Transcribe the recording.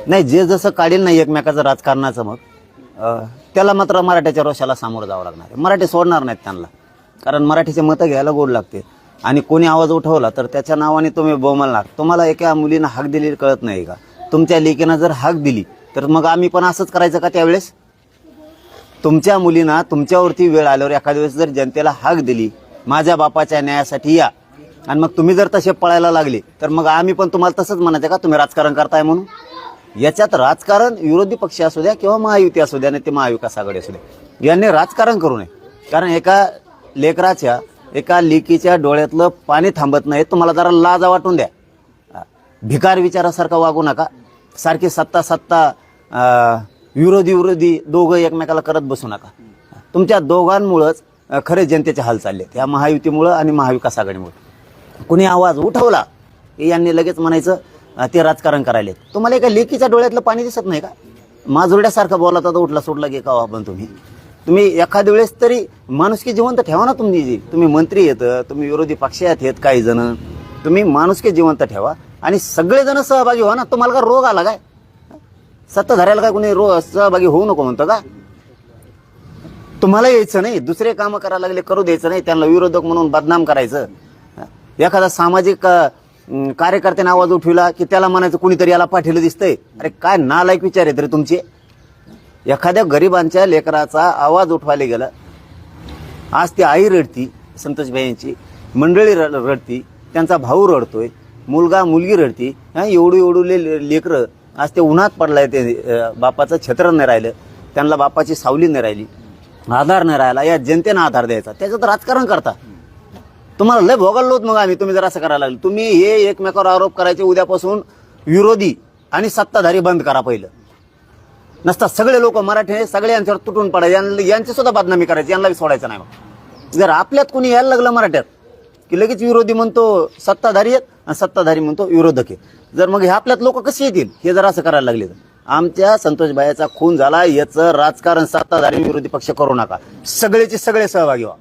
नाही, जे जसं काढील नाही एकमेकाचं राजकारणाचं मग त्याला मात्र मराठ्याच्या रोषाला सामोरं जावं लागणार आहे. मराठी सोडणार नाहीत त्यांना, कारण मराठीचे मतं घ्यायला गोड लागते. आणि कोणी आवाज उठवला तर त्याच्या नावाने तुम्ही बोंबलणार. तुम्हाला एका मुलीनं हाक दिली कळत नाही का? तुमच्या लेकीनं जर हाक दिली तर मग आम्ही पण असंच करायचं का त्यावेळेस? तुमच्या मुलीनं तुमच्यावरती वेळ आल्यावर एखाद्या वेळेस जर जनतेला हाक दिली माझ्या बापाच्या न्यायासाठी या, आणि मग तुम्ही जर तसे पळायला लागले तर मग आम्ही पण तुम्हाला तसंच म्हणायचं का तुम्ही राजकारण करताय म्हणून? याच्यात राजकारण विरोधी पक्ष असू द्या किंवा महायुती असू द्या, नाही ते महाविकास आघाडी असू द्या, यांनी राजकारण करू नये. कारण एका लेकराच्या एका लेकीच्या डोळ्यातलं पाणी थांबत नाही. तुम्हाला जरा लाज वाटून द्या. भिकार विचारासारखं वागू नका. सारखी सत्ता विरोधी दोघं एकमेकाला करत बसू नका. तुमच्या दोघांमुळंच खरे जनतेचे हाल चाललेत, या महायुतीमुळं आणि महाविकास आघाडीमुळे. कुणी आवाज उठवला की यांनी लगेच म्हणायचं ते राजकारण करायले. तुम्हाला एका लेकीच्या डोळ्यातलं पाणी दिसत नाही का? माजुरड्यासारखं बोलत आता उठला सोडला की का आपण तुम्ही एखाद्या वेळेस तरी माणुसकी जिवंत ठेवा ना. तुम्ही मंत्री येतं, तुम्ही विरोधी पक्षात येत काही जण, तुम्ही माणुसकी जिवंत ठेवा आणि सगळेजण सहभागी व्हा ना. तुम्हाला का रोग आला काय? सत्ताधाऱ्याला काय कोणी सहभागी होऊ नको म्हणतं का? तुम्हाला यायचं नाही, दुसरे कामं करायला लागले करू द्यायचं नाही, त्यांना विरोधक म्हणून बदनाम करायचं. एखादा सामाजिक कार्यकर्त्याने आवाज उठविला की त्याला म्हणायचं कुणीतरी याला पाठीलं दिसतंय. अरे काय नालायक विचार आहेत रे तुमचे. एखाद्या गरिबांच्या लेकराचा आवाज उठवायला गेला, आज ती आई रडती, संतोषभाईंची मंडळी रडती, त्यांचा भाऊ रडतोय, मुलगा मुलगी रडती. एवढे लेकरं आज ते उन्हात पडलाय, ते बापाचं छत्र नाही राहिलं, त्यांना बापाची सावली नाही राहिली, आधार नाही राहिला. या जनतेनं आधार द्यायचा, त्याच्यात राजकारण करता. तुम्हाला लय भोगायला मग आम्ही, तुम्ही जर असं करायला लागले. तुम्ही हे एकमेकावर आरोप करायचे, उद्यापासून विरोधी आणि सत्ताधारी बंद करा. पहिलं नसता सगळे लोक मराठी सगळे यांच्यावर तुटून पडायचे, यांची सुद्धा बदनामी करायची, यांना सोडायचं नाही. मग जर आपल्यात कोणी यायला लागलं मराठ्यात की लगेच विरोधी म्हणतो सत्ताधारी आहेत आणि सत्ताधारी म्हणतो विरोधक आहे. जर मग हे आपल्यात लोक कसे येतील हे जर असं करायला लागले तर आमच्या संतोषभाईचा खून झाला, याचं राजकारण सत्ताधारी विरोधी पक्ष करू नका. सगळेचे सगळे सहभागी व्हा.